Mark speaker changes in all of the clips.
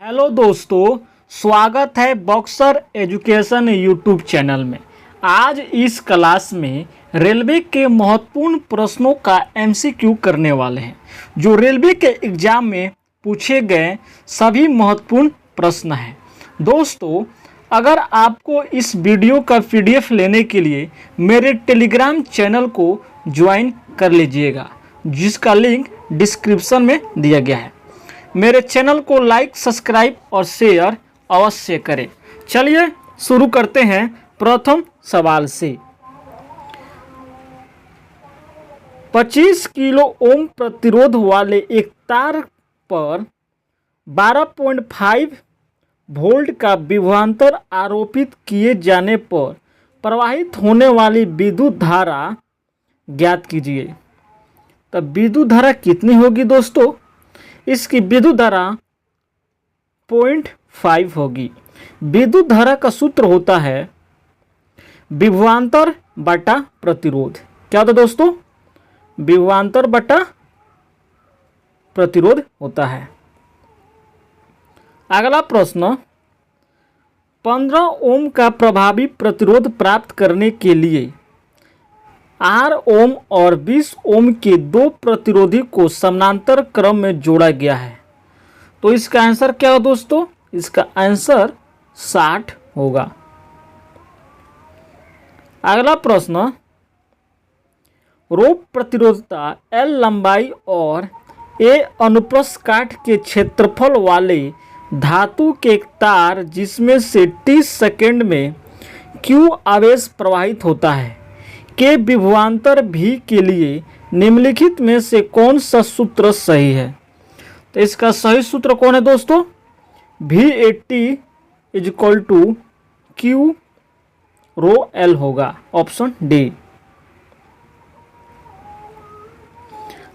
Speaker 1: Hello दोस्तों, स्वागत है बॉक्सर एजुकेशन यूट्यूब चैनल में। आज इस क्लास में रेलवे के महत्वपूर्ण प्रश्नों का एमसीक्यू करने वाले हैं, जो रेलवे के एग्जाम में पूछे गए सभी महत्वपूर्ण प्रश्न हैं। दोस्तों, अगर आपको इस वीडियो का पीडीएफ लेने के लिए मेरे टेलीग्राम चैनल को ज्वाइन कर लीजिएगा, जिसका लिंक डिस्क्रिप्शन में दिया गया है। मेरे चैनल को लाइक, सब्सक्राइब और शेयर अवश्य करें। चलिए शुरू करते हैं प्रथम सवाल से। 25 किलो ओम प्रतिरोध वाले एक तार पर 12.5 वोल्ट का विभवांतर आरोपित किए जाने पर प्रवाहित होने वाली विद्युत धारा ज्ञात कीजिए। तब विद्युत धारा कितनी होगी दोस्तों? इसकी विद्युत धारा 0.5 होगी। विद्युत धारा का सूत्र होता है विभवांतर बटा प्रतिरोध। क्या होता है दोस्तों? विभवांतर बटा प्रतिरोध होता है। अगला प्रश्न, 15 ओम का प्रभावी प्रतिरोध प्राप्त करने के लिए 8 ओम और 20 ओम के दो प्रतिरोधी को समानांतर क्रम में जोड़ा गया है। तो इसका आंसर क्या होगा दोस्तों? इसका आंसर 60 होगा। अगला प्रश्न, रोप प्रतिरोधता L लंबाई और A अनुप्रस्थ काट के क्षेत्रफल वाले धातु के एक तार जिसमें से 30 सेकंड में Q आवेश प्रवाहित होता है के विभवांतर भी के लिए निम्नलिखित में से कौन सा सूत्र सही है? तो इसका सही सूत्र कौन है दोस्तों? V80 = Q रो L होगा, ऑप्शन डी।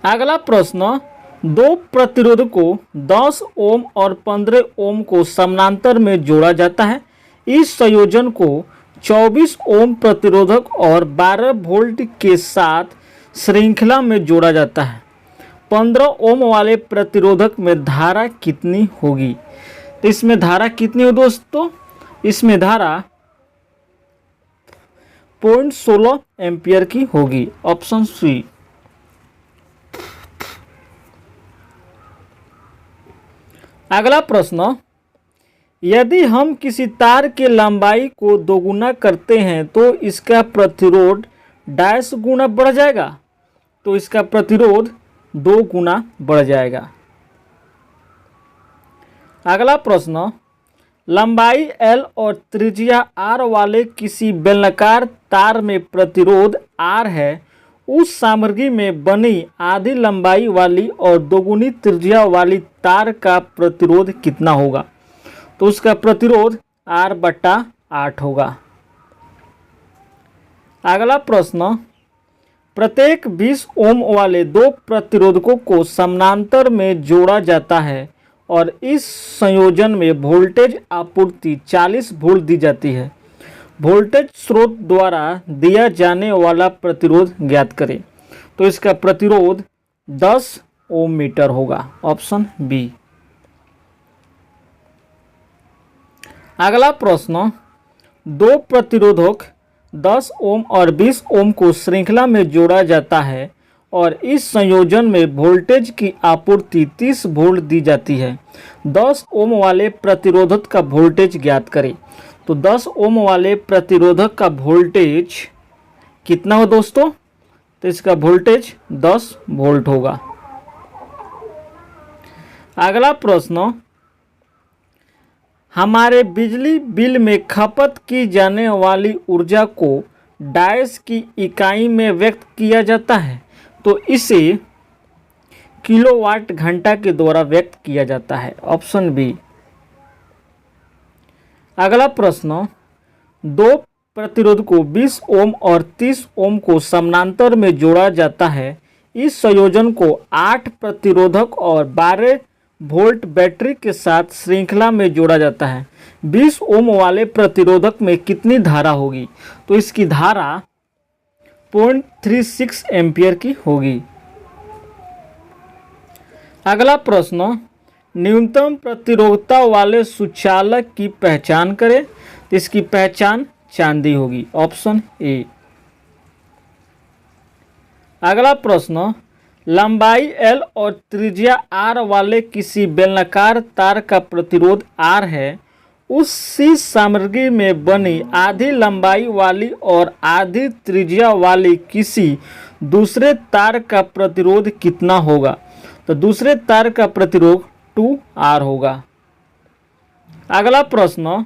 Speaker 1: अगला प्रश्न, दो प्रतिरोध को 10 ओम और 15 ओम को समानांतर में जोड़ा जाता है। इस संयोजन को 24 ओम प्रतिरोधक और 12 वोल्ट के साथ श्रृंखला में जोड़ा जाता है। 15 ओम वाले प्रतिरोधक में धारा कितनी होगी? तो इसमें धारा कितनी हो दोस्तों? इसमें धारा 0.16 एम्पियर की होगी, ऑप्शन सी। अगला प्रश्न, यदि हम किसी तार के लंबाई को दोगुना करते हैं तो इसका प्रतिरोध डैश गुना बढ़ जाएगा। तो इसका प्रतिरोध 2 गुना बढ़ जाएगा। अगला प्रश्न, लंबाई L और त्रिज्या R वाले किसी बेलनाकार तार में प्रतिरोध R है, उस सामग्री में बनी आधी लंबाई वाली और दोगुनी त्रिज्या वाली तार का प्रतिरोध कितना होगा? तो उसका प्रतिरोध R/8 होगा। अगला प्रश्न, प्रत्येक 20 ओम वाले दो प्रतिरोधकों को समानांतर में जोड़ा जाता है और इस संयोजन में वोल्टेज आपूर्ति 40 वोल्ट दी जाती है। वोल्टेज स्रोत द्वारा दिया जाने वाला प्रतिरोध ज्ञात करें। तो इसका प्रतिरोध 10 ओम मीटर होगा, ऑप्शन बी। अगला प्रश्न, दो प्रतिरोधक 10 ओम और 20 ओम को श्रृंखला में जोड़ा जाता है और इस संयोजन में वोल्टेज की आपूर्ति 30 वोल्ट दी जाती है। 10 ओम वाले प्रतिरोधक का वोल्टेज ज्ञात करें। तो 10 ओम वाले प्रतिरोधक का वोल्टेज कितना हो दोस्तों? तो इसका वोल्टेज 10 वोल्ट होगा। अगला प्रश्न, हमारे बिजली बिल में खपत की जाने वाली ऊर्जा को डैश की इकाई में व्यक्त किया जाता है। तो इसे किलोवाट घंटा के द्वारा व्यक्त किया जाता है, ऑप्शन बी। अगला प्रश्न, दो प्रतिरोध को 20 ओम और 30 ओम को समानांतर में जोड़ा जाता है। इस संयोजन को 8 प्रतिरोधक और 12 वोल्ट बैटरी के साथ श्रृंखला में जोड़ा जाता है। 20 ओम वाले प्रतिरोधक में कितनी धारा होगी? तो इसकी धारा 0.36 एम्पियर की होगी। अगला प्रश्न, न्यूनतम प्रतिरोधकता वाले सुचालक की पहचान करें। तो इसकी पहचान चांदी होगी, ऑप्शन ए। अगला प्रश्न, लंबाई L और त्रिज्या R वाले किसी बेलनाकार तार का प्रतिरोध R है, उसी सामग्री में बनी आधी लंबाई वाली और आधी त्रिज्या वाली किसी दूसरे तार का प्रतिरोध कितना होगा? तो दूसरे तार का प्रतिरोध 2R होगा। अगला प्रश्न,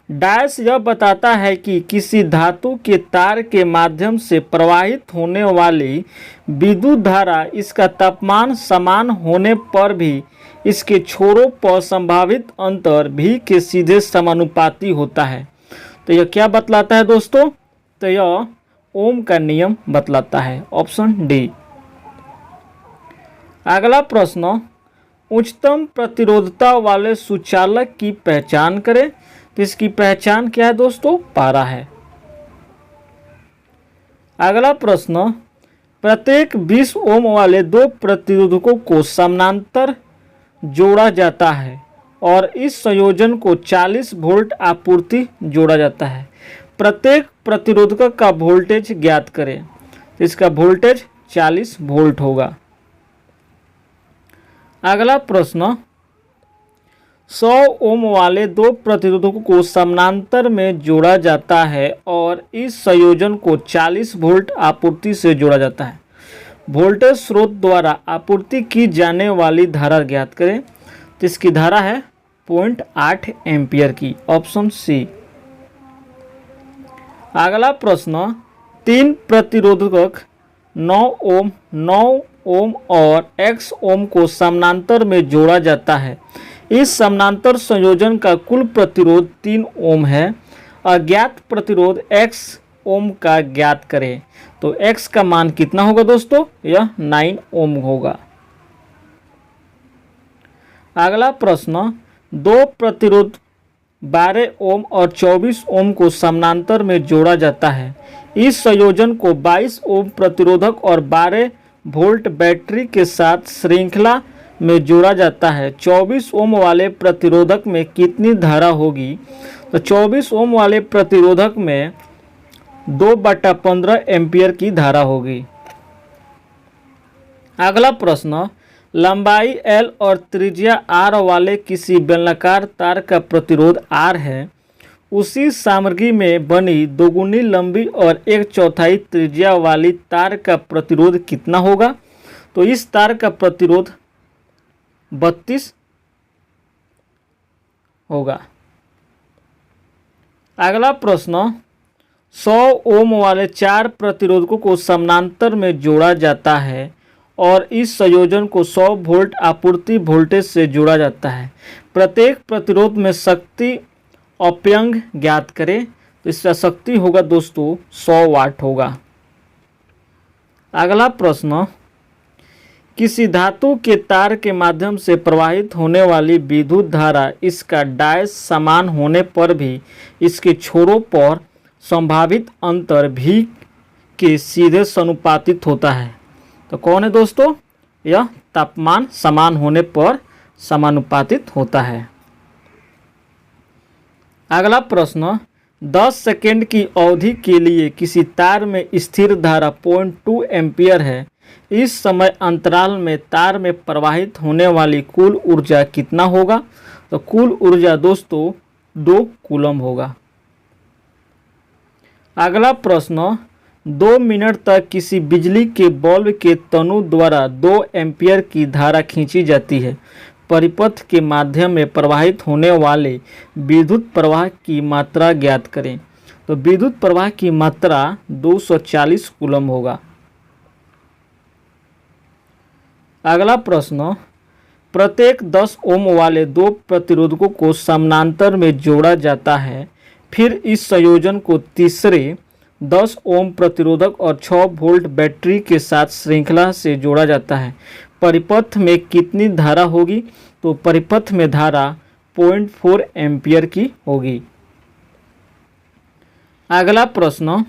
Speaker 1: डैश यह बताता है कि किसी धातु के तार के माध्यम से प्रवाहित होने वाली विद्युत धारा इसका तापमान समान होने पर भी इसके छोरों पर संभावित अंतर भी के सीधे समानुपाती होता है। तो यह क्या बतलाता है दोस्तों? तो यह ओम का नियम बतलाता है, ऑप्शन डी। अगला प्रश्न, उच्चतम प्रतिरोधकता वाले सुचालक की पहचान करें। तो इसकी पहचान क्या है दोस्तों? पारा है। अगला प्रश्न, प्रत्येक 20 ओम वाले दो प्रतिरोधकों को समानांतर जोड़ा जाता है और इस संयोजन को 40 वोल्ट आपूर्ति जोड़ा जाता है। प्रत्येक प्रतिरोधक का वोल्टेज ज्ञात करें। तो इसका वोल्टेज 40 वोल्ट होगा। अगला प्रश्न, 100 ओम वाले दो प्रतिरोधकों को समानांतर में जोड़ा जाता है और इस संयोजन को 40 वोल्ट आपूर्ति से जोड़ा जाता है। वोल्टेज स्रोत द्वारा आपूर्ति की जाने वाली धारा ज्ञात करें। तो इसकी धारा है 0.8 एम्पियर की, ऑप्शन सी। अगला प्रश्न, तीन प्रतिरोधक 9 ओम और x ओम को समानांतर में जोड़ा जाता है। इस समानांतर संयोजन का कुल प्रतिरोध 3 ओम है। अज्ञात प्रतिरोध x ओम का ज्ञात करें। तो x का मान कितना होगा दोस्तों? यह 9 ओम होगा। अगला प्रश्न, दो प्रतिरोध 12 ओम और 24 ओम को समानांतर में जोड़ा जाता है। इस संयोजन को 22 ओम प्रतिरोधक और 12 वोल्ट बैटरी के साथ श्रृंखला में जोड़ा जाता है। 24 ओम वाले प्रतिरोधक में कितनी धारा होगी? तो 24 ओम वाले प्रतिरोधक में 2/15 एम्पियर की धारा होगी। अगला प्रश्न, लंबाई L और त्रिज्या R वाले किसी बेलनाकार तार का प्रतिरोध R है, उसी सामग्री में बनी दोगुनी लंबी और 1/4 त्रिज्या वाली तार का प्रतिरोध कितना होगा? तो इस तार का प्रतिरोध 32 होगा। अगला प्रश्न, 100 ओम वाले 4 प्रतिरोधकों को समानांतर में जोड़ा जाता है और इस संयोजन को 100 वोल्ट आपूर्ति वोल्टेज से जोड़ा जाता है। प्रत्येक प्रतिरोध में शक्ति अपव्यंग ज्ञात करें। तो इसका शक्ति होगा दोस्तों 100 वाट होगा। अगला प्रश्न, किसी धातु के तार के माध्यम से प्रवाहित होने वाली विद्युत धारा इसका डैश समान होने पर भी इसके छोरों पर संभावित अंतर भी के सीधे समानुपातित होता है। तो कौन है दोस्तों? यह तापमान समान होने पर समानुपातित होता है। अगला प्रश्न, 10 सेकेंड की अवधि के लिए किसी तार में स्थिर धारा 0.2 एम्पियर है। इस समय अंतराल में तार में प्रवाहित होने वाली कुल ऊर्जा कितना होगा? तो कुल ऊर्जा दोस्तों 2 कूलम होगा। अगला प्रश्न, 2 मिनट तक किसी बिजली के बल्ब के तनु द्वारा 2 एम्पियर की धारा खींची जाती है। परिपथ के माध्यम में प्रवाहित होने वाले विद्युत प्रवाह की मात्रा ज्ञात करें। तो विद्युत प्रवाह की मात्रा 240 कूलम होगा। अगला प्रश्न, प्रत्येक 10 ओम वाले दो प्रतिरोधकों को समानांतर में जोड़ा जाता है। फिर इस संयोजन को तीसरे 10 ओम प्रतिरोधक और 6 वोल्ट बैटरी के साथ श्रृंखला से जोड़ा जाता है। परिपथ में कितनी धारा होगी? तो परिपथ में धारा 0.4 एम्पियर की होगी। अगला प्रश्न,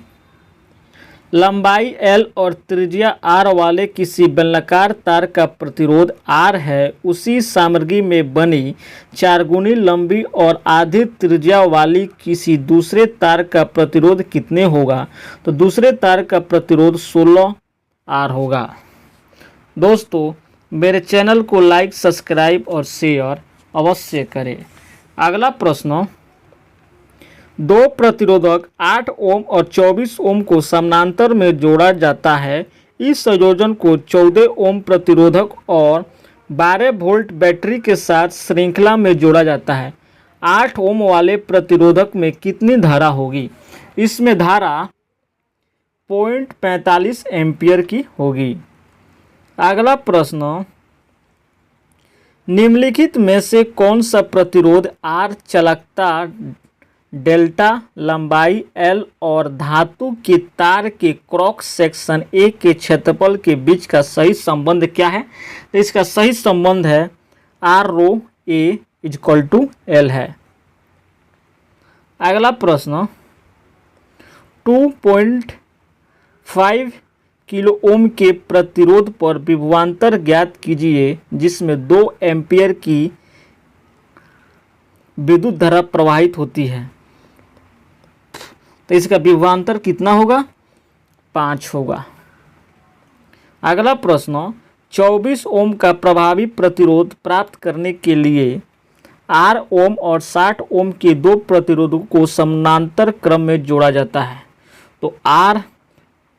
Speaker 1: लंबाई L और त्रिज्या R वाले किसी बेलनाकार तार का प्रतिरोध R है, उसी सामग्री में बनी 4 गुनी लंबी और आधी त्रिज्या वाली किसी दूसरे तार का प्रतिरोध कितने होगा? तो दूसरे तार का प्रतिरोध 16 R होगा। दोस्तों, मेरे चैनल को लाइक, सब्सक्राइब और शेयर अवश्य करें। अगला प्रश्न, दो प्रतिरोधक 8 ओम और 24 ओम को समानांतर में जोड़ा जाता है। इस संयोजन को 14 ओम प्रतिरोधक और 12 वोल्ट बैटरी के साथ श्रृंखला में जोड़ा जाता है। 8 ओम वाले प्रतिरोधक में कितनी धारा होगी? इसमें धारा 0.45 एम्पियर की होगी। अगला प्रश्न, निम्नलिखित में से कौन सा प्रतिरोध R चालकता डेल्टा, लंबाई L और धातु के तार के क्रॉस सेक्शन A के क्षेत्रफल के बीच का सही संबंध क्या है? तो इसका सही संबंध है R रो A = L है। अगला प्रश्न, 2.5 किलो ओम के प्रतिरोध पर विभवांतर ज्ञात कीजिए जिसमें 2 एम्पियर की विद्युत धारा प्रवाहित होती है। तो इसका विभवांतर कितना होगा? 5 होगा। अगला प्रश्न, 24 ओम का प्रभावी प्रतिरोध प्राप्त करने के लिए R ओम और 60 ओम के दो प्रतिरोधों को समानांतर क्रम में जोड़ा जाता है। तो R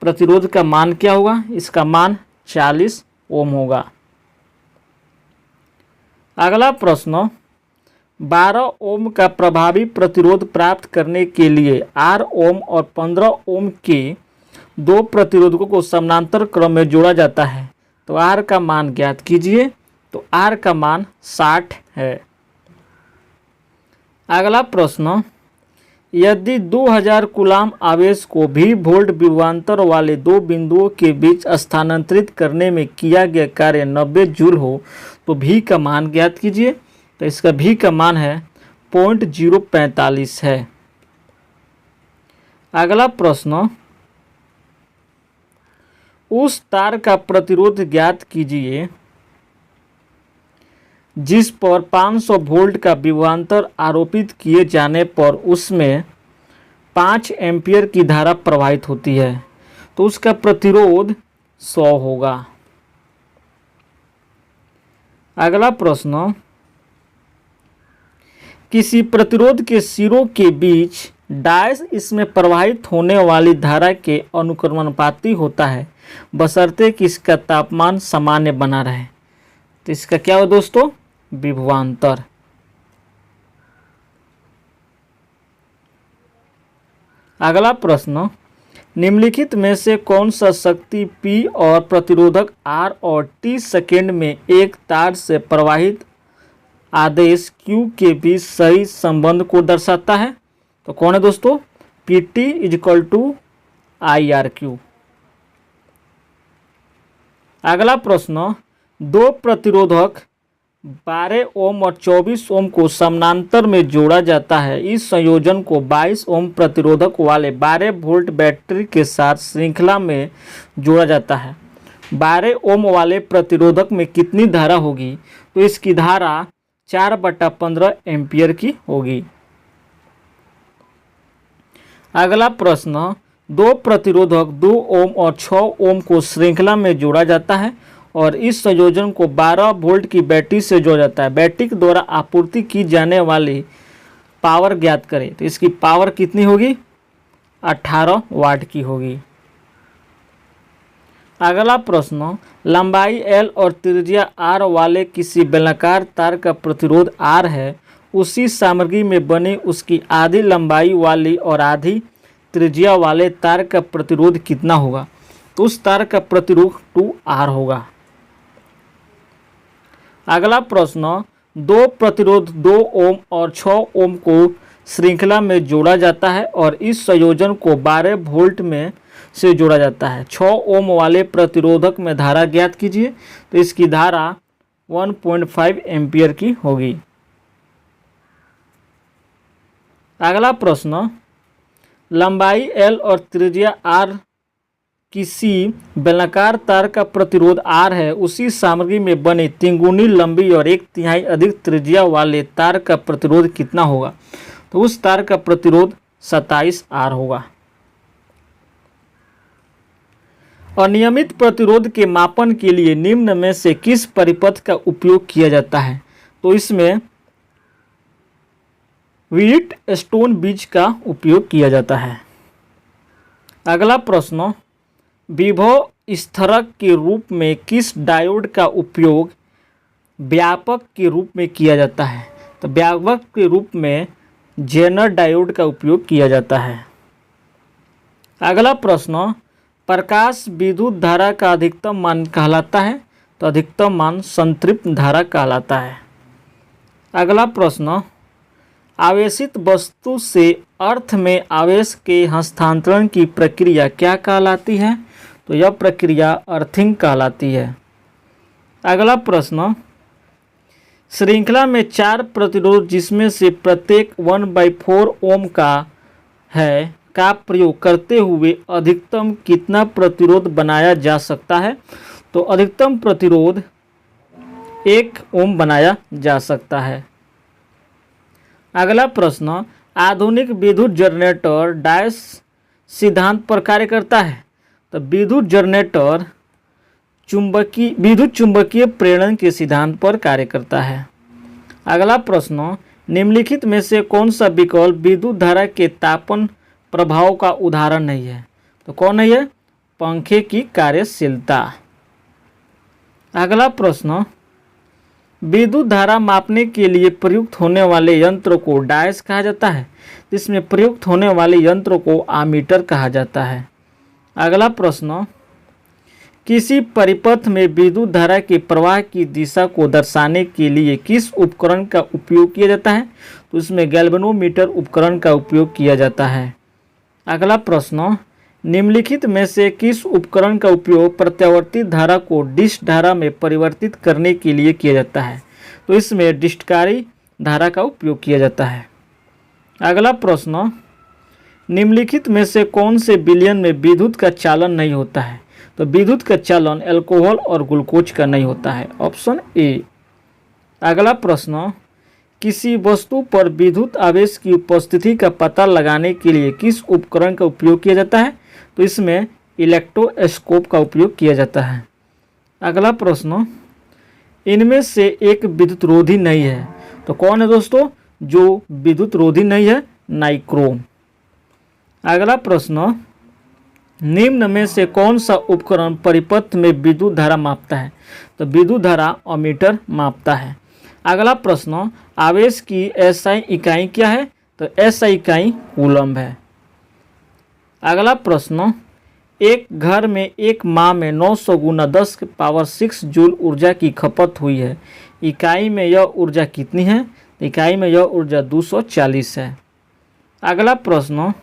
Speaker 1: प्रतिरोध का मान क्या होगा? इसका मान 40 ओम होगा। अगला प्रश्न, 12 ओम का प्रभावी प्रतिरोध प्राप्त करने के लिए R ओम और 15 ओम के दो प्रतिरोधकों को समानांतर क्रम में जोड़ा जाता है। तो R का मान ज्ञात कीजिए। तो R का मान 60 है। अगला प्रश्न, यदि 2000 कूलाम आवेश को भी वोल्ट विभवांतर वाले दो बिंदुओं के बीच स्थानांतरित करने में किया गया कार्य 90 जूल हो तो V का मान ज्ञात कीजिए। तो इसका V का मान है 0.045 है। अगला प्रश्न, उस तार का प्रतिरोध ज्ञात कीजिए जिस पर 500 वोल्ट का विभवांतर आरोपित किए जाने पर उसमें 5 एम्पियर की धारा प्रवाहित होती है। तो उसका प्रतिरोध 100 होगा। अगला प्रश्न, किसी प्रतिरोध के सिरों के बीच डैश इसमें प्रवाहित होने वाली धारा के अनुक्रमानुपाती होता है बशर्ते कि इसका तापमान सामान्य बना रहे। तो इसका क्या हो दोस्तों? विभवांतर। अगला प्रश्न, निम्नलिखित में से कौन सा शक्ति P और प्रतिरोधक R और T सेकेंड में एक तार से प्रवाहित आदेश Q के बीच सही संबंध को दर्शाता है? तो कौन है दोस्तों? PT = IRQ। अगला प्रश्न, दो प्रतिरोधक 12 ओम और 24 ओम को समानांतर में जोड़ा जाता है। इस संयोजन को 22 ओम प्रतिरोधक वाले 12 वोल्ट बैटरी के साथ श्रृंखला में जोड़ा जाता है। 12 ओम वाले प्रतिरोधक में कितनी धारा होगी? तो इसकी धारा 4/15 एम्पियर की होगी। अगला प्रश्न, दो प्रतिरोधक 2 ओम और 6 ओम को श्रृंखला में जोड़ा जाता है और इस संयोजन को 12 वोल्ट की बैटरी से जोड़ा जाता है। बैटरी के द्वारा आपूर्ति की जाने वाली पावर ज्ञात करें। तो इसकी पावर कितनी होगी? 18 वाट की होगी। अगला प्रश्न, लंबाई L और त्रिज्या R वाले किसी बेलनाकार तार का प्रतिरोध R है, उसी सामग्री में बनी उसकी आधी लंबाई वाली और आधी त्रिज्या वाले तार का प्रतिरोध कितना होगा? तो उस तार का प्रतिरोध 2R होगा। अगला प्रश्न, दो प्रतिरोध 2 ओम और 6 ओम को श्रृंखला में जोड़ा जाता है और इस संयोजन को 12 वोल्ट में से जोड़ा जाता है। 6 ओम वाले प्रतिरोधक में धारा ज्ञात कीजिए। तो इसकी धारा 1.5 एम्पियर की होगी। अगला प्रश्न, लंबाई L और त्रिज्या R किसी बेलनाकार तार का प्रतिरोध R है, उसी सामग्री में बने 3 गुनी लंबी और 1/3 अधिक त्रिज्या वाले तार का प्रतिरोध कितना होगा? तो उस तार का प्रतिरोध 27R होगा। अनियमित प्रतिरोध के मापन के लिए निम्न में से किस परिपथ का उपयोग किया जाता है? तो इसमें व्हीटस्टोन ब्रिज का उपयोग किया जाता है। अगला प्रश्न, विभव स्थिरक के रूप में किस डायोड का उपयोग व्यापक के रूप में किया जाता है? तो व्यापक के रूप में जेनर डायोड का उपयोग किया जाता है। अगला प्रश्न, प्रकाश विद्युत धारा का अधिकतम मान कहलाता है? तो अधिकतम मान संतृप्त धारा कहलाता है। अगला प्रश्न, आवेशित वस्तु से अर्थ में आवेश के हस्तांतरण की प्रक्रिया क्या कहलाती है? तो यह प्रक्रिया अर्थिंग कहलाती है। अगला प्रश्न, श्रृंखला में 4 प्रतिरोध जिसमें से प्रत्येक 1/4 ओम का प्रयोग करते हुए अधिकतम कितना प्रतिरोध बनाया जा सकता है? तो अधिकतम प्रतिरोध 1 ओम बनाया जा सकता है। अगला प्रश्न, आधुनिक विद्युत जनरेटर डैश सिद्धांत पर कार्य करता है? तो विद्युत जनरेटर विद्युत चुंबकीय प्रेरण के सिद्धांत पर कार्य करता है। अगला प्रश्न, निम्नलिखित में से कौन सा विकल्प विद्युत धारा के तापन प्रभाव का उदाहरण नहीं है? तो कौन नहीं है? पंखे की कार्यशीलता। अगला प्रश्न, विद्युत धारा मापने के लिए प्रयुक्त होने वाले यंत्र को डायस कहा जाता है, जिसमें प्रयुक्त होने वाले यंत्र को आमीटर कहा जाता है। अगला प्रश्न, किसी परिपथ में विद्युत धारा के प्रवाह की दिशा को दर्शाने के लिए किस उपकरण का उपयोग किया जाता है? तो इसमें गैल्वेनोमीटर उपकरण का उपयोग किया जाता है। अगला प्रश्न, निम्नलिखित में से किस उपकरण का उपयोग प्रत्यावर्ती धारा को डिश धारा में परिवर्तित करने के लिए किया जाता है? तो इसमें डिस्टकारी धारा का उपयोग किया जाता है। अगला प्रश्न, निम्नलिखित में से कौन से विलयन में विद्युत का चालन नहीं होता है? तो विद्युत का चालन अल्कोहल और ग्लूकोज का नहीं होता है, ऑप्शन ए। अगला प्रश्न, किसी वस्तु पर विद्युत आवेश की उपस्थिति का पता लगाने के लिए किस उपकरण का उपयोग किया जाता है? तो इसमें इलेक्ट्रोस्कोप का उपयोग किया जाता है। अगला प्रश्न, इनमें से एक विद्युत रोधी नहीं है, तो कौन है दोस्तों जो विद्युत रोधी नहीं है? नाइक्रोम। अगला प्रश्न, निम्न में से कौन सा उपकरण परिपथ में विद्युत धारा मापता है? तो विद्युत धारा अमीटर मापता है। अगला प्रश्न, आवेश की एसआई इकाई क्या है? तो एसआई इकाई कूलम्ब है। अगला प्रश्न, एक घर में एक माह में 900 गुना 10⁻6 जूल ऊर्जा की खपत हुई है, इकाई में यह ऊर्जा कितनी है? इकाई में यह ऊर्जा 240 है। अगला प्रश्न,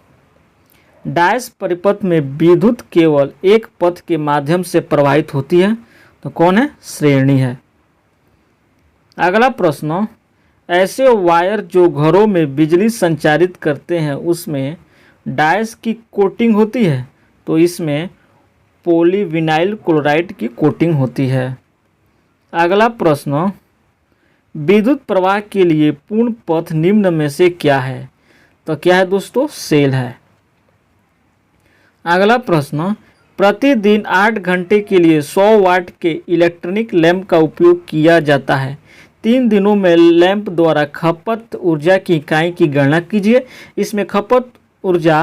Speaker 1: डायस परिपथ में विद्युत केवल एक पथ के माध्यम से प्रवाहित होती है, तो कौन है? श्रेणी है। अगला प्रश्न, ऐसे वायर जो घरों में बिजली संचारित करते हैं उसमें डायस की कोटिंग होती है, तो इसमें पॉलीविनाइल क्लोराइड की कोटिंग होती है। अगला प्रश्न, विद्युत प्रवाह के लिए पूर्ण पथ निम्न में से क्या है? तो क्या है दोस्तों? सेल है। अगला प्रश्न, प्रतिदिन 8 घंटे के लिए 100 वाट के इलेक्ट्रॉनिक लैंप का उपयोग किया जाता है। 3 दिनों में लैंप द्वारा खपत ऊर्जा की इकाई की गणना कीजिए। इसमें खपत ऊर्जा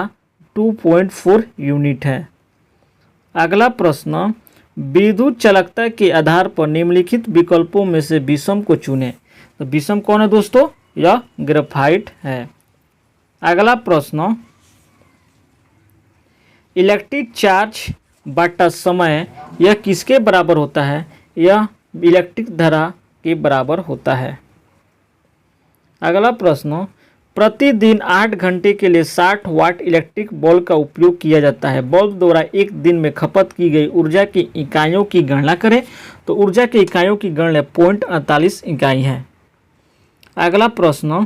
Speaker 1: 2.4 यूनिट है। अगला प्रश्न, विद्युत चालकता के आधार पर निम्नलिखित विकल्पों में से विषम को चुनें। तो विषम कौन है दोस्तों? यह ग्रेफाइट है। अगला प्रश्न, इलेक्ट्रिक चार्ज बटा समय यह किसके बराबर होता है? यह इलेक्ट्रिक धारा के बराबर होता है। अगला प्रश्न, प्रतिदिन 8 घंटे के लिए 60 वाट इलेक्ट्रिक बल्ब का उपयोग किया जाता है। बल्ब द्वारा एक दिन में खपत की गई ऊर्जा की इकाइयों की गणना करें। तो ऊर्जा की इकाइयों की गणना 0.48 इकाई है। अगला प्रश्न,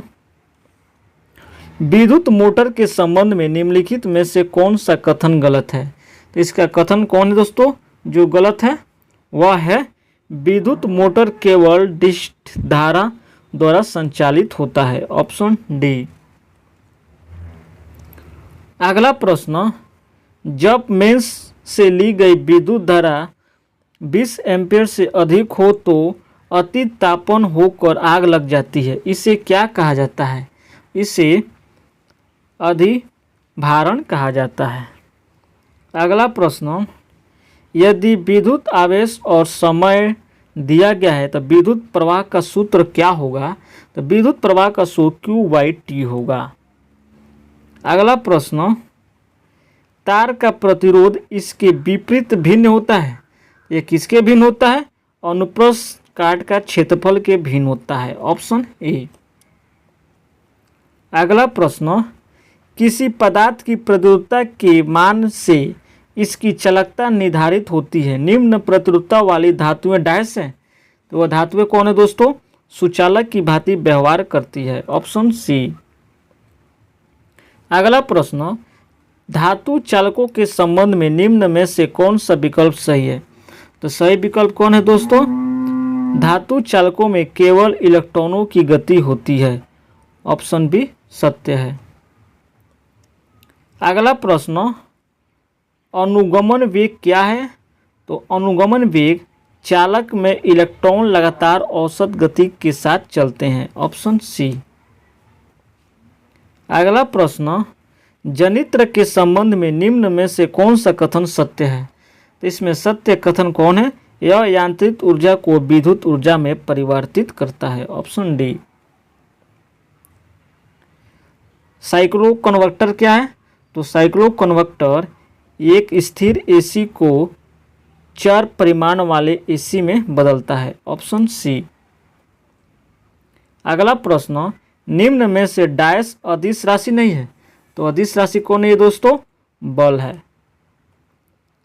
Speaker 1: विद्युत मोटर के संबंध में निम्नलिखित में से कौन सा कथन गलत है? तो इसका कथन कौन है दोस्तों जो गलत है? वह है विद्युत मोटर केवल डिश धारा द्वारा संचालित होता है, ऑप्शन डी। अगला प्रश्न, जब मेंस से ली गई विद्युत धारा 20 एम्पीयर से अधिक हो तो अति तापन होकर आग लग जाती है, इसे क्या कहा जाता है? इसे अधिभारण कहा जाता है। अगला प्रश्न, यदि विद्युत आवेश और समय दिया गया है तो विद्युत प्रवाह का सूत्र क्या होगा? तो विद्युत प्रवाह का सूत्र Q/T होगा। अगला प्रश्न, तार का प्रतिरोध इसके विपरीत भिन्न होता है, ये किसके भिन्न होता है? अनुप्रस्थ काट का क्षेत्रफल के भिन्न होता है, ऑप्शन ए। अगला प्रश्न, किसी पदार्थ की प्रतिरोधकता के मान से इसकी चालकता निर्धारित होती है, निम्न प्रतिरोधकता वाली धातुएं डैश है, तो वह धातुएं कौन है दोस्तों? सुचालक की भांति व्यवहार करती है, ऑप्शन सी। अगला प्रश्न, धातु चालकों के संबंध में निम्न में से कौन सा विकल्प सही है? तो सही विकल्प कौन है दोस्तों? धातु चालकों में केवल इलेक्ट्रॉनों की गति होती है, ऑप्शन बी सत्य है। अगला प्रश्न, अनुगमन वेग क्या है? तो अनुगमन वेग चालक में इलेक्ट्रॉन लगातार औसत गति के साथ चलते हैं, ऑप्शन सी। अगला प्रश्न, जनित्र के संबंध में निम्न में से कौन सा कथन सत्य है? तो इसमें सत्य कथन कौन है? यह यांत्रिक ऊर्जा को विद्युत ऊर्जा में परिवर्तित करता है, ऑप्शन डी। साइक्लो कन्वर्टर क्या है? तो साइक्लो कन्वर्टर एक स्थिर एसी को चर परिमाण वाले एसी में बदलता है, ऑप्शन सी। अगला प्रश्न, निम्न में से डैश अदिश राशि नहीं है, तो अदिश राशि कौन है दोस्तों? बल है।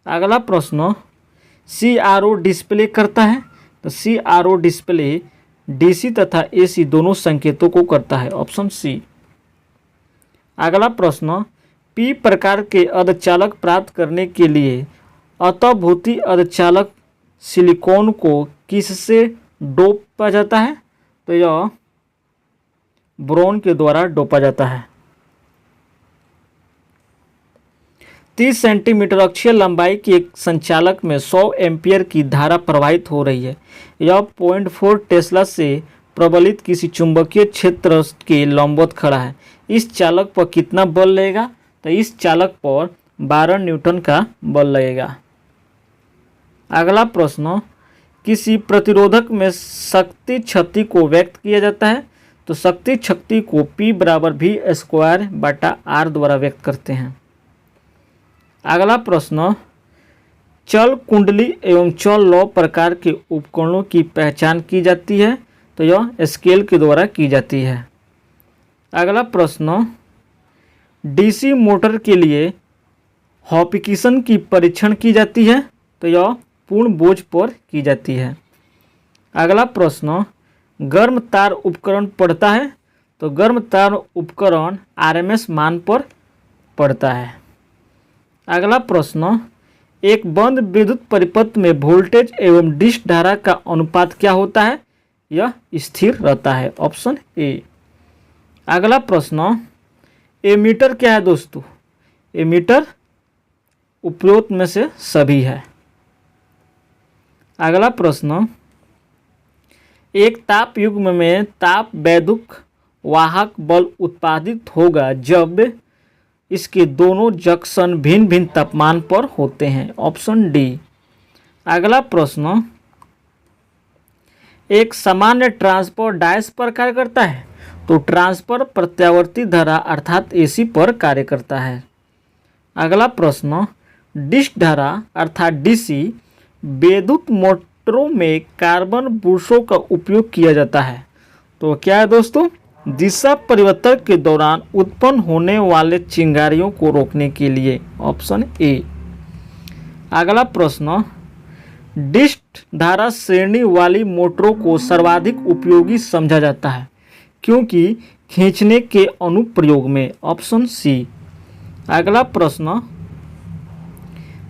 Speaker 1: अगला प्रश्न, CRO डिस्प्ले करता है, तो CRO डिस्प्ले DC तथा AC दोनों संकेतों को करता है, ऑप्शन सी। अगला प्रश्न, P प्रकार के अर्धचालक प्राप्त करने के लिए अतःभूति अर्धचालक सिलिकॉन को किससे डोपा जाता है? तो यह बोरॉन के द्वारा डोपा जाता है। 30 सेंटीमीटर अक्षीय लंबाई की एक संचालक में 100 एम्पीयर की धारा प्रवाहित हो रही है। यह 0.4 टेस्ला से प्रबलित किसी चुंबकीय क्षेत्र के लंबवत खड़ा है। इस चालक पर कितना बल लगेगा? तो इस चालक पर 12 न्यूटन का बल लगेगा। अगला प्रश्न, किसी प्रतिरोधक में शक्ति क्षति को व्यक्त किया जाता है, तो शक्ति क्षति को P/V² द्वारा व्यक्त करते हैं। अगला प्रश्न, चल कुंडली एवं चल लौ प्रकार के उपकरणों की पहचान की जाती है, तो यह स्केल के द्वारा की जाती है। अगला प्रश्न, डीसी मोटर के लिए हॉपिकिसन की परीक्षण की जाती है, तो यह पूर्ण बोझ पर की जाती है। अगला प्रश्न, गर्म तार उपकरण पढ़ता है, तो गर्म तार उपकरण RMS मान पर पढ़ता है। अगला प्रश्न, एक बंद विद्युत परिपथ में वोल्टेज एवं डिश धारा का अनुपात क्या होता है? यह स्थिर रहता है, ऑप्शन ए। अगला प्रश्न, एमीटर क्या है दोस्तों? एमीटर उपरोक्त में से सभी है। अगला प्रश्न, एक ताप युग्म में ताप वैद्युत वाहक बल उत्पादित होगा जब इसके दोनों जंक्शन भिन्न भिन्न तापमान पर होते हैं, ऑप्शन डी। अगला प्रश्न, एक सामान्य ट्रांसफर डैश पर कार्य करता है, तो ट्रांसफर प्रत्यावर्ती धारा अर्थात AC पर कार्य करता है। अगला प्रश्न, डिश धारा अर्थात DC विद्युत मोटरों में कार्बन बुशों का उपयोग किया जाता है, तो क्या है दोस्तों? दिशा परिवर्तन के दौरान उत्पन्न होने वाले चिंगारियों को रोकने के लिए, ऑप्शन ए। अगला प्रश्न, डिश धारा श्रेणी वाली मोटरों को सर्वाधिक उपयोगी समझा जाता है क्योंकि खींचने के अनुप्रयोग में, ऑप्शन सी। अगला प्रश्न,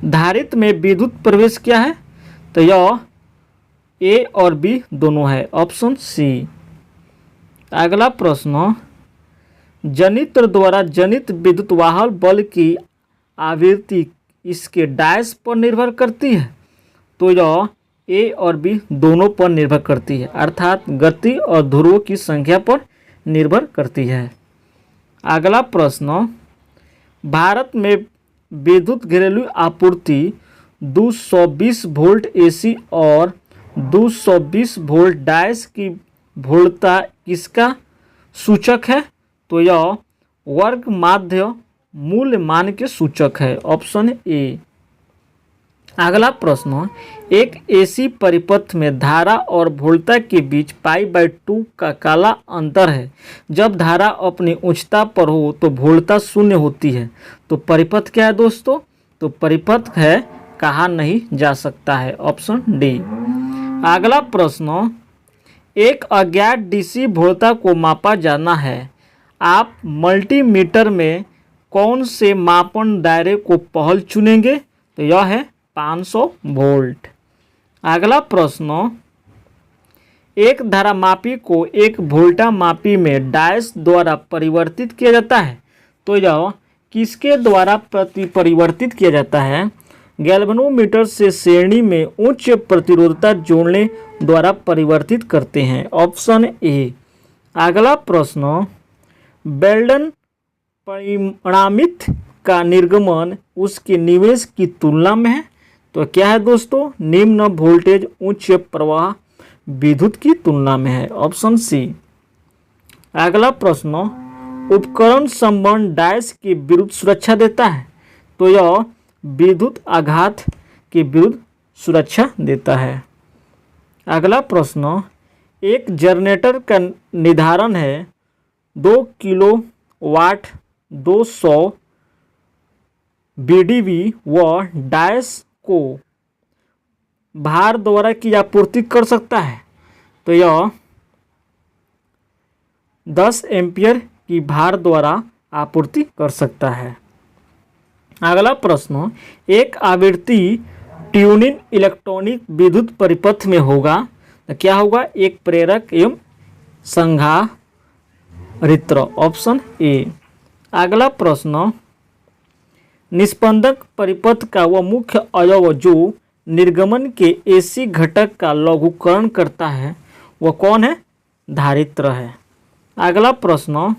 Speaker 1: धारित्र में विद्युत प्रवेश क्या है? तो यह ए और बी दोनों है, ऑप्शन सी। अगला प्रश्न, जनित्र द्वारा जनित विद्युत वाहक बल की आवृत्ति इसके डैश पर निर्भर करती है? तो यह ए और बी दोनों पर निर्भर करती है, अर्थात गति और ध्रुवों की संख्या पर निर्भर करती है। अगला प्रश्न, भारत में विद्युत घरेलू आपूर्ति 220 वोल्ट एसी और 220 वोल्ट डैश की वोल्टता किसका सूचक है? तो यह वर्ग माध्य मूल्य मान के सूचक है, ऑप्शन ए। अगला प्रश्न, एक एसी परिपथ में धारा और वोल्टता के बीच π/2 का काला अंतर है। जब धारा अपनी उच्चता पर हो तो वोल्टता शून्य होती है। तो परिपथ क्या है दोस्तों? तो परिपथ है कहा नहीं जा सकता है, ऑप्शन डी। अगला प्रश्न, एक अज्ञात डीसी वोल्टता को मापा जाना है। आप मल्टीमीटर में कौन से मापन दायरे को पहल चुनेंगे? तो यह है 500 वोल्ट। अगला प्रश्न, एक धारामापी को एक वोल्टा मापी में डैश द्वारा परिवर्तित किया जाता है। तो यह किसके द्वारा परिवर्तित किया जाता है? गैल्वेनोमीटर से श्रेणी में उच्च प्रतिरोधकता जोड़ने द्वारा परिवर्तित करते हैं, ऑप्शन ए। अगला प्रश्न, बेल्डन परिणामित का निर्गमन उसके निवेश की तुलना में है। तो क्या है दोस्तों? निम्न वोल्टेज उच्च प्रवाह विद्युत की तुलना में है, ऑप्शन सी। अगला प्रश्न, उपकरण संबंध डैश के विरुद्ध सुरक्षा देता है। तो यह विद्युत आघात के विरुद्ध सुरक्षा देता है। अगला प्रश्न, एक जनरेटर का निर्धारण है 2 किलोवाट 200 बीडीवी व डैश को भार द्वारा की आपूर्ति कर सकता है। तो यह 10 एम्पियर की भार द्वारा आपूर्ति कर सकता है। अगला प्रश्न, एक आवृत्ति ट्यूनिंग इलेक्ट्रॉनिक विद्युत परिपथ में होगा। तो क्या होगा? एक प्रेरक एवं संधारित्र, ऑप्शन ए। अगला प्रश्न, निस्पंदक परिपथ का वह मुख्य अवयव जो निर्गमन के एसी घटक का लघुकरण करता है वह कौन है? धारित्र है। अगला प्रश्न,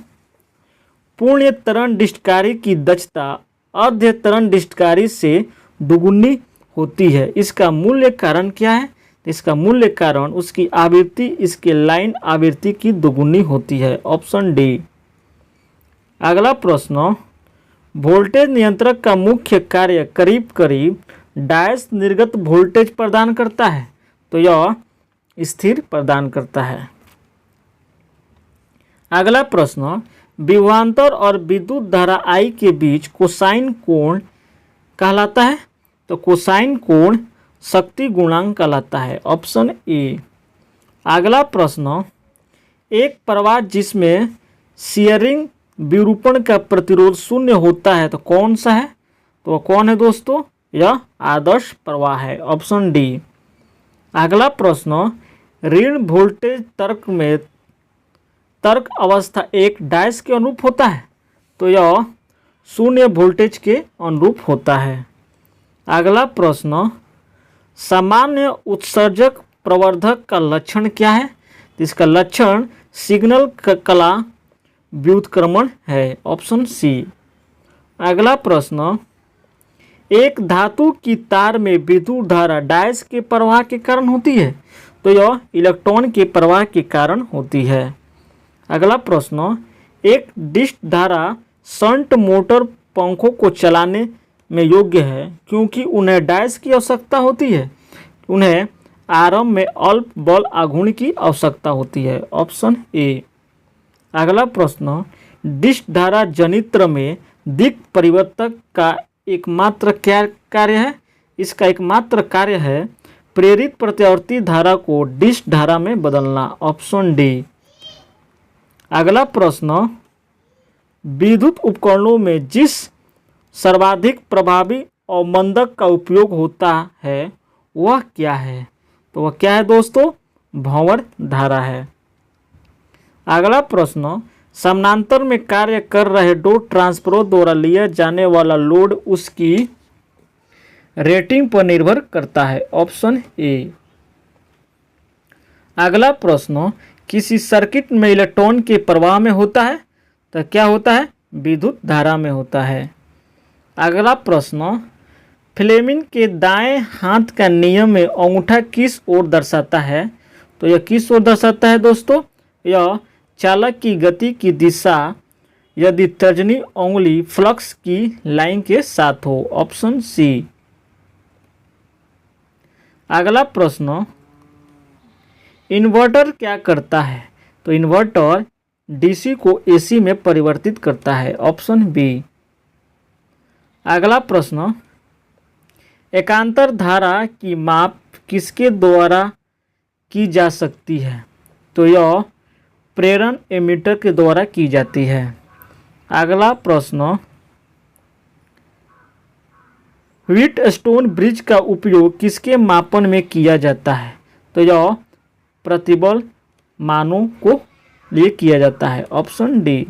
Speaker 1: पूर्ण तरंग डिस्टकारी की दक्षता अर्ध तरंग डिस्टकारी से दुगुनी होती है। इसका मूल्य कारण क्या है? इसका मूल्य कारण उसकी आवृत्ति इसके लाइन आवृत्ति की दुगुनी होती है, ऑप्शन डी। अगला प्रश्न, वोल्टेज नियंत्रक का मुख्य कार्य करीब करीब डैश निर्गत वोल्टेज प्रदान करता है। तो यह स्थिर प्रदान करता है। अगला प्रश्न, विभवांतर और विद्युत धारा I के बीच कोसाइन कोण कहलाता है। तो कोसाइन कोण शक्ति गुणांक कहलाता है, ऑप्शन ए। अगला प्रश्न, एक प्रवाह जिसमें शियरिंग विरूपण का प्रतिरोध शून्य होता है तो कौन सा है? तो कौन है दोस्तों? यह आदर्श प्रवाह है, ऑप्शन डी। अगला प्रश्न, ऋण वोल्टेज तर्क में तर्क अवस्था एक डैश के अनुरूप होता है। तो यह शून्य वोल्टेज के अनुरूप होता है। अगला प्रश्न, सामान्य उत्सर्जक प्रवर्धक का लक्षण क्या है? तो इसका लक्षण सिग्नल कला व्युत्क्रमण है, ऑप्शन सी। अगला प्रश्न, एक धातु की तार में विद्युत धारा डैश के प्रवाह के कारण होती है। तो यह इलेक्ट्रॉन के प्रवाह के कारण होती है। अगला प्रश्न, एक डिस्क धारा शंट मोटर पंखों को चलाने में योग्य है क्योंकि उन्हें डैश की आवश्यकता होती है। उन्हें आरंभ में अल्प बल आघूर्ण की आवश्यकता होती है, ऑप्शन ए। अगला प्रश्न, डिस्क धारा जनित्र में दिक् परिवर्तक का एकमात्र क्या कार्य है? इसका एकमात्र कार्य है प्रेरित प्रत्यावर्ती धारा को डिस्क धारा में बदलना, ऑप्शन डी। अगला प्रश्न, विद्युत उपकरणों में जिस सर्वाधिक प्रभावी अवमंदक का उपयोग होता है वह क्या है? तो वह क्या है दोस्तों? भंवर धारा है। अगला प्रश्न, समानांतर में कार्य कर रहे दो ट्रांसफार्मर द्वारा लिया जाने वाला लोड उसकी रेटिंग पर निर्भर करता है। Option A. अगला प्रश्न, किसी सर्किट में इलेक्ट्रॉन के प्रवाह में होता है तो क्या होता है? विद्युत धारा में होता है। अगला प्रश्न, फ्लेमिंग के दाएं हाथ का नियम में अंगूठा किस ओर दर्शाता है? तो यह किस ओर दर्शाता है दोस्तों? यह चालक की गति की दिशा यदि तर्जनी उंगली फ्लक्स की लाइन के साथ हो। Option C. अगला प्रश्न, इन्वर्टर क्या करता है? तो इन्वर्टर डीसी को एसी में परिवर्तित करता है। Option B. अगला प्रश्न, एकांतर धारा की माप किसके द्वारा की जा सकती है? तो यह प्रेरण एमीटर के द्वारा की जाती है। अगला प्रश्न, व्हीटस्टोन ब्रिज का उपयोग किसके मापन में किया जाता है? तो यह प्रतिबल मानों को लिए किया जाता है। Option D.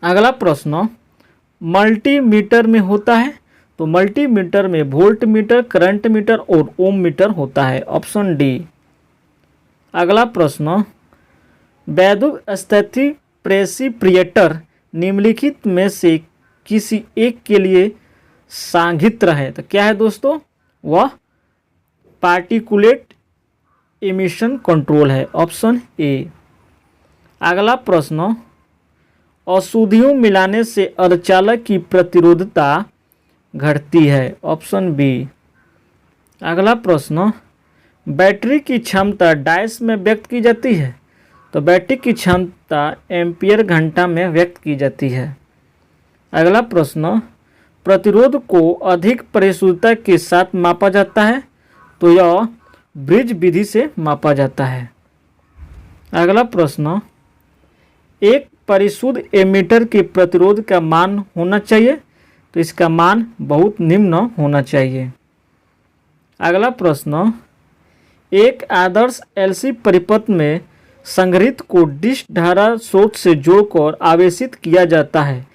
Speaker 1: अगला प्रश्न, मल्टीमीटर में होता है? तो मल्टीमीटर में वोल्ट मीटर, करंट मीटर और ओम मीटर होता है। Option D. अगला प्रश्न, वैद्युत स्थिति प्रेसिपिएटर निम्नलिखित में से किसी एक के लिए सांघित्र है तो क्या है दोस्तों? वह पार्टिकुलेट इमिशन कंट्रोल है। Option A. अगला प्रश्न, अशुद्धियों मिलाने से अर्धचालक की प्रतिरोधकता घटती है। Option B. अगला प्रश्न, बैटरी की क्षमता डैश में व्यक्त की जाती है? तो बैटरी की क्षमता एम्पियर घंटा में व्यक्त की जाती है। अगला प्रश्न, प्रतिरोध को अधिक परिशुद्धता के साथ मापा जाता है? तो यह ब्रिज विधि से मापा जाता है। अगला प्रश्न, एक परिशुद्ध एमीटर के प्रतिरोध का मान होना चाहिए? तो इसका मान बहुत निम्न होना चाहिए। अगला प्रश्न, एक आदर्श एलसी परिपथ में संग्रहित को डिश धारा स्रोत से जोड़कर आवेशित किया जाता है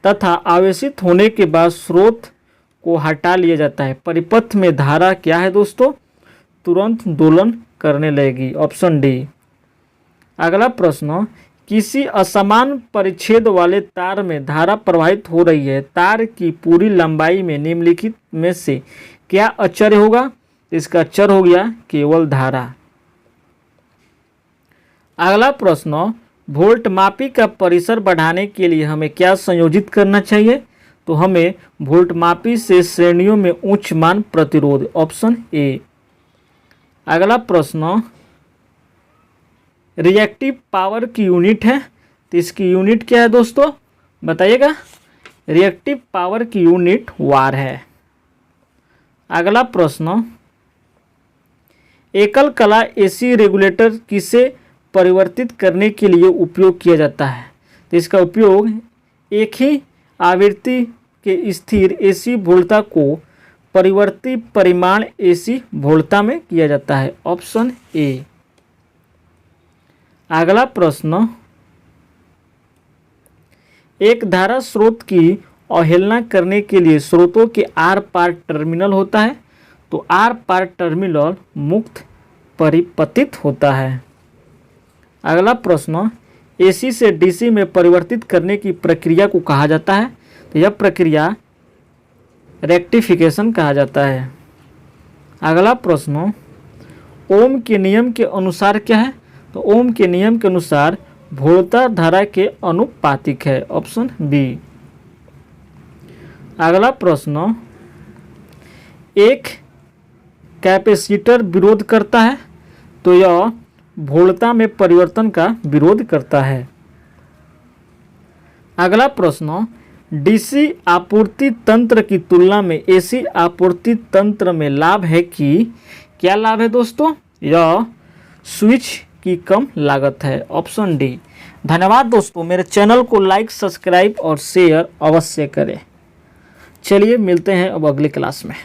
Speaker 1: तथा आवेशित होने के बाद स्रोत को हटा लिया जाता है। परिपथ में धारा क्या है दोस्तों? तुरंत दोलन करने लगेगी। Option D. अगला प्रश्न, किसी असमान परिच्छेद वाले तार में धारा प्रवाहित हो रही है, तार की पूरी लंबाई में निम्नलिखित में से क्या अचर होगा? इसका अचर हो गया केवल धारा। अगला प्रश्न, वोल्ट मापी का परिसर बढ़ाने के लिए हमें क्या संयोजित करना चाहिए? तो हमें वोल्ट मापी से श्रेणियों में उच्च मान प्रतिरोध। Option A. अगला प्रश्न, रिएक्टिव पावर की यूनिट है तो इसकी यूनिट क्या है दोस्तों? बताइएगा। रिएक्टिव पावर की यूनिट वार है। अगला प्रश्न, एकल कला एसी रेगुलेटर किसे परिवर्तित करने के लिए उपयोग किया जाता है? तो इसका उपयोग एक ही आवृत्ति के स्थिर एसी वोल्टता को परिवर्ती परिमाण एसी वोल्टता में किया जाता है। Option A. अगला प्रश्न, एक धारा स्रोत की अवहेलना करने के लिए स्रोतों के आर पार टर्मिनल होता है? तो आर पार टर्मिनल मुक्त परिपतित होता है। अगला प्रश्न, एसी से डीसी में परिवर्तित करने की प्रक्रिया को कहा जाता है? तो यह प्रक्रिया रेक्टिफिकेशन कहा जाता है। अगला प्रश्न, ओम के नियम के अनुसार क्या है? तो ओम के नियम के अनुसार वोल्टता धारा के अनुपातिक है। Option B. अगला प्रश्न, एक कैपेसिटर विरोध करता है? तो यह वोल्टता में परिवर्तन का विरोध करता है। अगला प्रश्न, डीसी आपूर्ति तंत्र की तुलना में एसी आपूर्ति तंत्र में लाभ है कि क्या लाभ है दोस्तों? यह स्विच की कम लागत है। Option D. धन्यवाद दोस्तों, मेरे चैनल को लाइक, सब्सक्राइब और शेयर अवश्य करें। चलिए मिलते हैं अब अगले क्लास में।